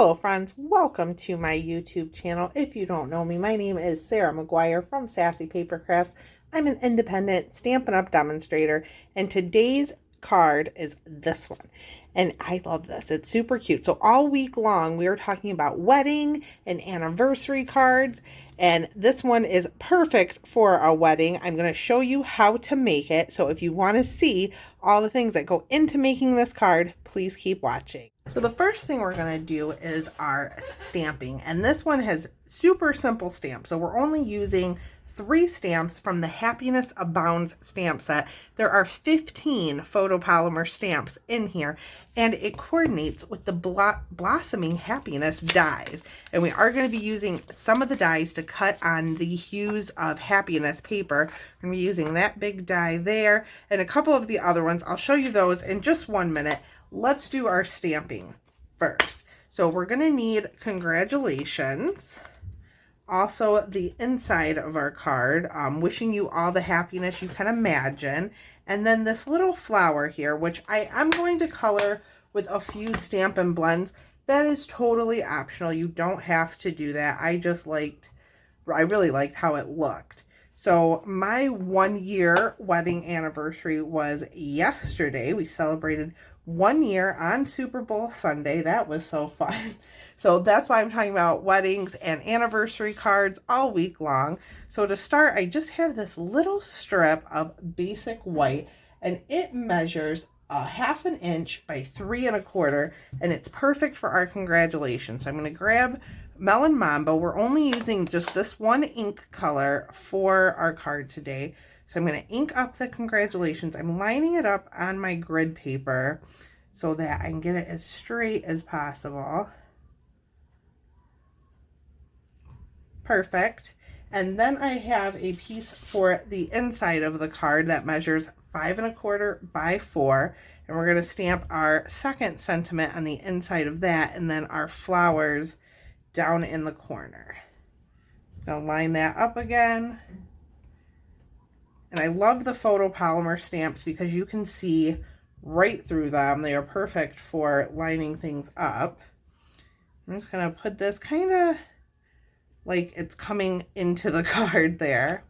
Hello friends, welcome to my YouTube channel. If you don't know me, my name is Sarah McGuire from Sassy Paper Crafts. I'm an independent Stampin' Up demonstrator, and today's card is this one. And I love this. It's super cute. So all week long we are talking about wedding and anniversary cards, and this one is perfect for a wedding. I'm going to show you how to make it. So if you want to see all the things that go into making this card, please keep watching. So the first thing we're going to do is our stamping, and this one has super simple stamps. So we're only using 3 stamps from the Happiness Abounds stamp set. There are 15 photopolymer stamps in here, and it coordinates with the Blossoming Happiness dies. And we are going to be using some of the dies to cut on the Hues of Happiness paper. We're going to be using that big die there and a couple of the other ones. I'll show you those in just 1 minute. Let's do our stamping first. So we're going to need congratulations. Also the inside of our card, wishing you all the happiness you can imagine. And then this little flower here, which I am going to color with a few Stampin' Blends. That is totally optional. You don't have to do that. I really liked how it looked. So my 1-year wedding anniversary was yesterday. We celebrated 1 year on Super Bowl Sunday. That was so fun. So that's why I'm talking about weddings and anniversary cards all week long. So to start, I just have this little strip of basic white, and it measures 1/2 inch by 3 1/4, and it's perfect for our congratulations. So I'm going to grab Melon Mambo. We're only using just this one ink color for our card today. So I'm going to ink up the congratulations. I'm lining it up on my grid paper so that I can get it as straight as possible. Perfect. And then I have a piece for the inside of the card that measures 5 1/4 by 4. And we're going to stamp our second sentiment on the inside of that, and then our flowers down in the corner. I'll line that up again. And I love the photopolymer stamps because you can see right through them. They are perfect for lining things up. I'm just going to put this kind of like it's coming into the card there.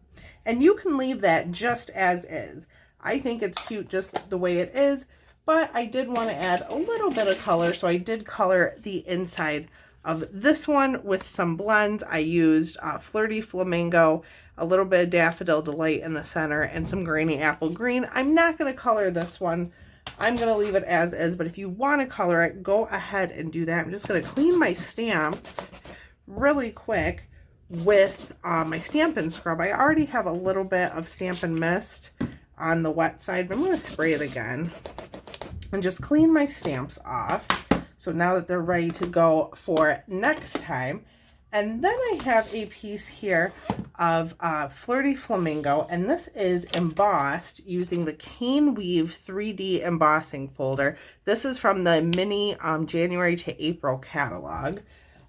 And you can leave that just as is. I think it's cute just the way it is, but I did want to add a little bit of color, so I did color the inside of this one with some blends. I used Flirty Flamingo, a little bit of Daffodil Delight in the center, and some Granny Apple Green. I'm not going to color this one. I'm going to leave it as is, but if you want to color it, go ahead and do that. I'm just going to clean my stamps really quick with my Stampin' Scrub. I already have a little bit of Stampin' Mist on the wet side, but I'm going to spray it again and just clean my stamps off. So now that they're ready to go for next time. And then I have a piece here of Flirty Flamingo, and this is embossed using the Cane Weave 3D embossing folder. This is from the mini January to April catalog.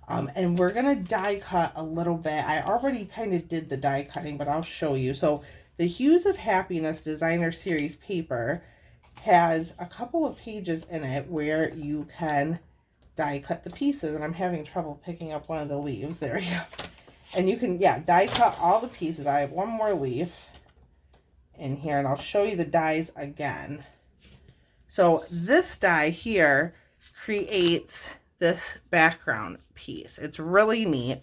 And we're going to die cut a little bit. I already kind of did the die cutting, but I'll show you. So the Hues of Happiness Designer Series paper has a couple of pages in it where you can die cut the pieces, and I'm having trouble picking up one of the leaves. There we go. And you can, die cut all the pieces. I have one more leaf in here, and I'll show you the dies again. So this die here creates this background piece. It's really neat.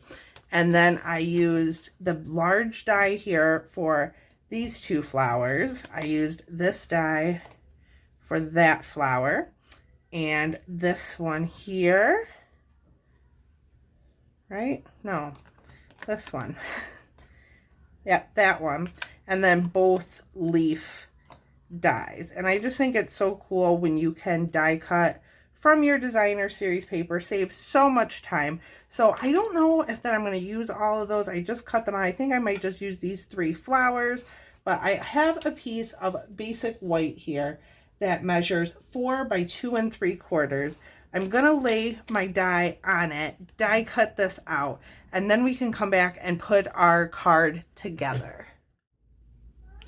And then I used the large die here for these 2 flowers. I used this die for that flower, and this one here, right? No, this one. Yep, that one. And then both leaf dies. And I just think it's so cool when you can die cut from your designer series paper. Saves so much time. So I don't know if that I'm going to use all of those. I just cut them out. I think I might just use these 3 flowers, but I have a piece of basic white here that measures 4 by 2 3/4. I'm going to lay my die on it, die cut this out, and then we can come back and put our card together.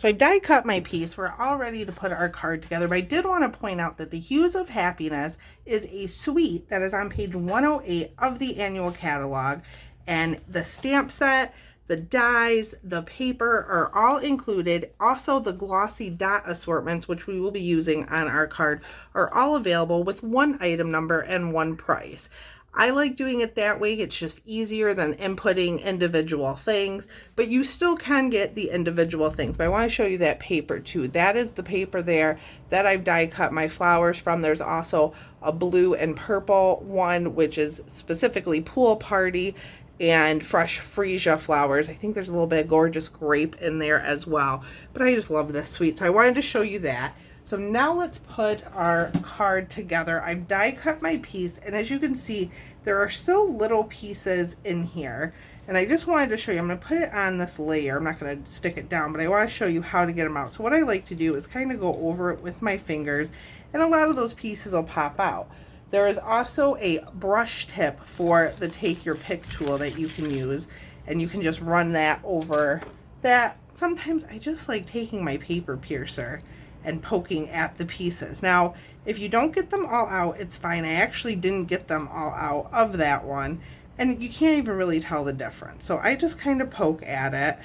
So I die cut my piece. We're all ready to put our card together, but I did want to point out that the Hues of Happiness is a suite that is on page 108 of the annual catalog, and the stamp set, the dies, the paper are all included. Also, the glossy dot assortments, which we will be using on our card, are all available with one item number and one price. I like doing it that way. It's just easier than inputting individual things, but you still can get the individual things. But I want to show you that paper too. That is the paper there that I've die cut my flowers from. There's also a blue and purple one, which is specifically pool party and fresh freesia flowers. I think there's a little bit of gorgeous grape in there as well, but I just love this suite, so I wanted to show you that. So now let's put our card together. I've die cut my piece, and as you can see, there are still little pieces in here, and I just wanted to show you. I'm going to put it on this layer. I'm not going to stick it down, but I want to show you how to get them out. So what I like to do is kind of go over it with my fingers, and a lot of those pieces will pop out. There is also a brush tip for the take your pick tool that you can use, and you can just run that over that. Sometimes I just like taking my paper piercer and poking at the pieces. Now, if you don't get them all out, it's fine. I actually didn't get them all out of that one, and you can't even really tell the difference. So I just kind of poke at it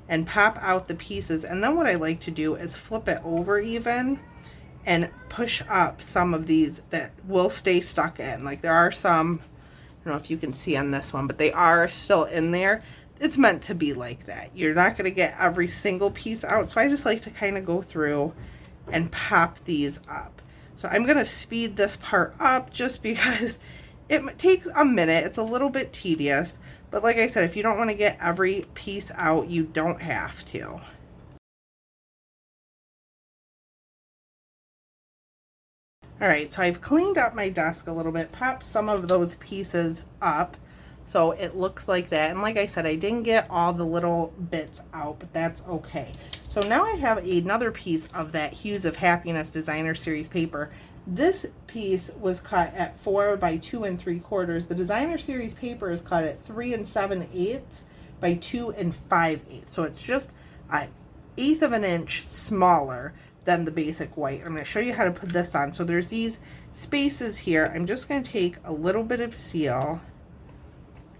and pop out the pieces, and then what I like to do is flip it over even and push up some of these that will stay stuck in. Like there are some, I don't know if you can see on this one, but they are still in there. It's meant to be like that. You're not going to get every single piece out, so I just like to kind of go through and pop these up. So I'm going to speed this part up just because it takes a minute. It's a little bit tedious, but like I said, if you don't want to get every piece out, you don't have to. All right, so I've cleaned up my desk a little bit, popped some of those pieces up so it looks like that. And like I said, I didn't get all the little bits out, but that's okay. So now I have another piece of that Hues of Happiness Designer Series paper. This piece was cut at 4 by 2 3/4. The Designer Series paper is cut at 3 7/8 by 2 5/8. So it's just an 1/8 of an inch smaller than the basic white. I'm going to show you how to put this on. So there's these spaces here. I'm just going to take a little bit of seal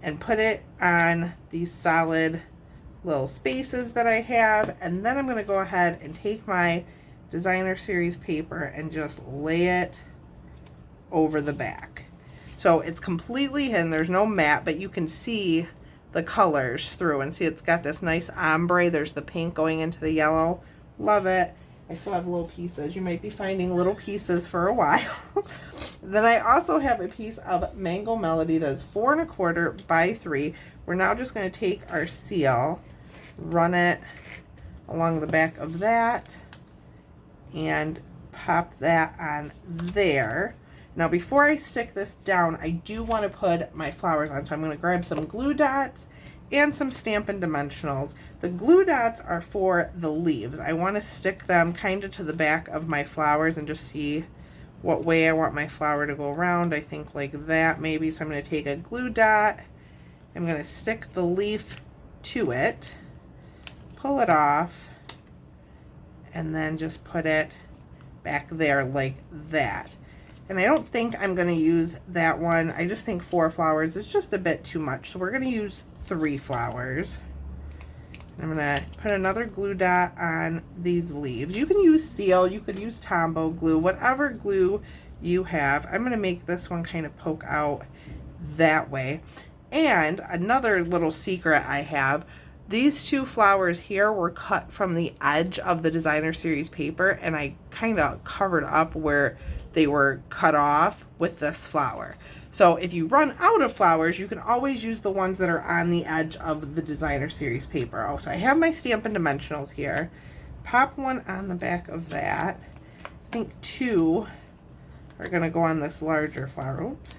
and put it on these solid little spaces that I have, and then I'm going to go ahead and take my Designer Series paper and just lay it over the back. So it's completely hidden. There's no matte, but you can see the colors through, and see it's got this nice ombre. There's the pink going into the yellow. Love it. I still have little pieces. You might be finding little pieces for a while. Then I also have a piece of Mango Melody that's 4 1/4 by 3. We're now just going to take our seal, run it along the back of that, and pop that on there. Now before I stick this down, I do want to put my flowers on, so I'm going to grab some glue dots and some Stampin' Dimensionals. The glue dots are for the leaves. I want to stick them kind of to the back of my flowers and just see what way I want my flower to go around. I think like that maybe. So I'm going to take a glue dot. I'm going to stick the leaf to it, pull it off, and then just put it back there like that. And I don't think I'm going to use that one. I just think 4 flowers is just a bit too much. So we're going to use 3 flowers. I'm going to put another glue dot on these leaves. You can use seal, you could use Tombow glue, whatever glue you have. I'm going to make this one kind of poke out that way. And another little secret I have, these 2 flowers here were cut from the edge of the Designer Series paper, and I kind of covered up where they were cut off with this flower. So if you run out of flowers, you can always use the ones that are on the edge of the Designer Series paper. Oh, so I have my Stampin' Dimensionals here. Pop one on the back of that. I think 2 are going to go on this larger flower. Oops.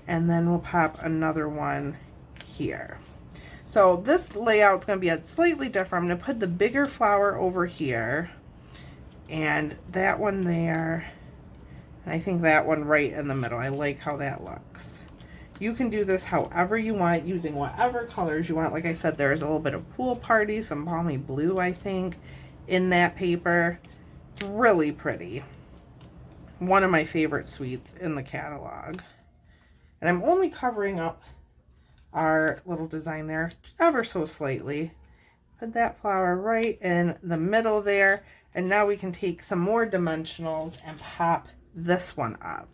And then we'll pop another one here. So this layout's going to be slightly different. I'm going to put the bigger flower over here, and that one there. And I think that one right in the middle. I like how that looks. You can do this however you want, using whatever colors you want. Like I said, there's a little bit of pool party, some balmy blue, I think, in that paper. It's really pretty. One of my favorite suites in the catalog. And I'm only covering up our little design there ever so slightly. Put that flower right in the middle there. And now we can take some more dimensionals and pop this one up.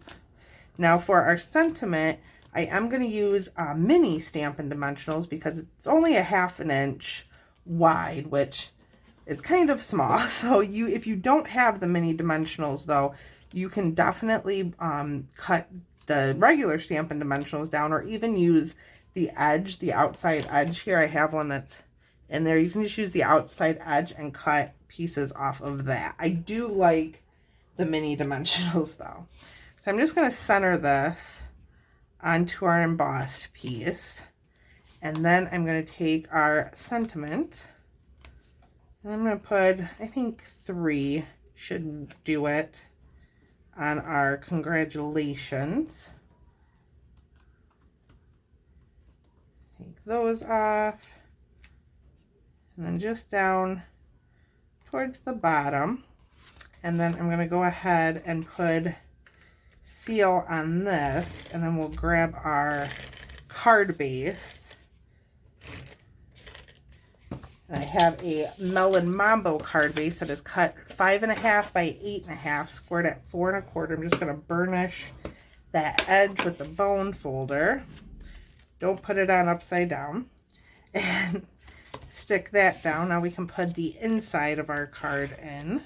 Now for our sentiment, I am going to use mini Stampin' Dimensionals because it's only a 1/2 inch wide, which is kind of small. So if you don't have the mini dimensionals though, you can definitely cut the regular Stampin' Dimensionals down, or even use the edge, the outside edge here. I have one that's in there. You can just use the outside edge and cut pieces off of that. I do like the mini dimensionals though. So I'm just going to center this onto our embossed piece. And then I'm going to take our sentiment, and I'm going to put, I think 3 should do it, on our congratulations. Take those off. And then just down towards the bottom. And then I'm going to go ahead and put seal on this, and then we'll grab our card base. And I have a Melon Mambo card base that is cut 5.5 by 8.5, scored at 4 1/4. I'm just going to burnish that edge with the bone folder. Don't put it on upside down. And stick that down. Now we can put the inside of our card in.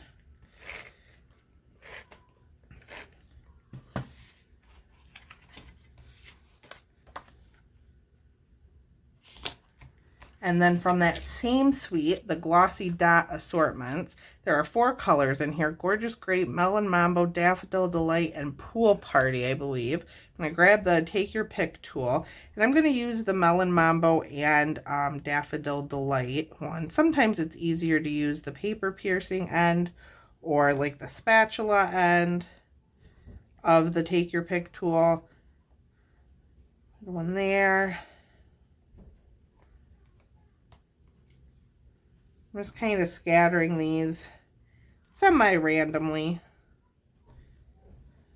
And then from that same suite, the Glossy Dot Assortments, there are 4 colors in here: Gorgeous Grape, Melon Mambo, Daffodil Delight, and Pool Party, I believe. I'm going to grab the Take Your Pick tool, and I'm going to use the Melon Mambo and Daffodil Delight one. Sometimes it's easier to use the paper piercing end, or like the spatula end of the Take Your Pick tool. Put one there. I'm just kind of scattering these semi-randomly.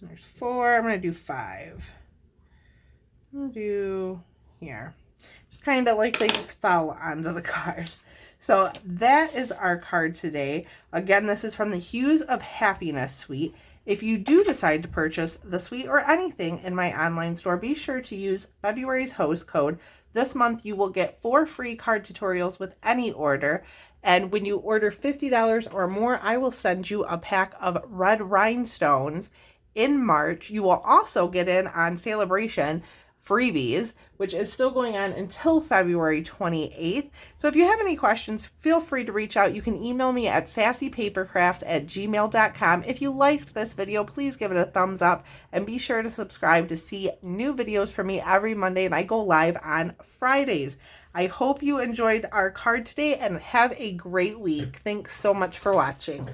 There's 4. I'm going to do 5. I'm going to do here. Just kind of like they just fell onto the card. So that is our card today. Again, this is from the Hues of Happiness Suite. If you do decide to purchase the suite or anything in my online store, be sure to use February's host code. This month you will get 4 free card tutorials with any order. And when you order $50 or more, I will send you a pack of red rhinestones in March. You will also get in on Celebration freebies, which is still going on until February 28th. So if you have any questions, feel free to reach out. You can email me at sassypapercrafts@gmail.com. If you liked this video, please give it a thumbs up, and be sure to subscribe to see new videos from me every Monday, and I go live on Fridays. I hope you enjoyed our card today, and have a great week. Thanks so much for watching.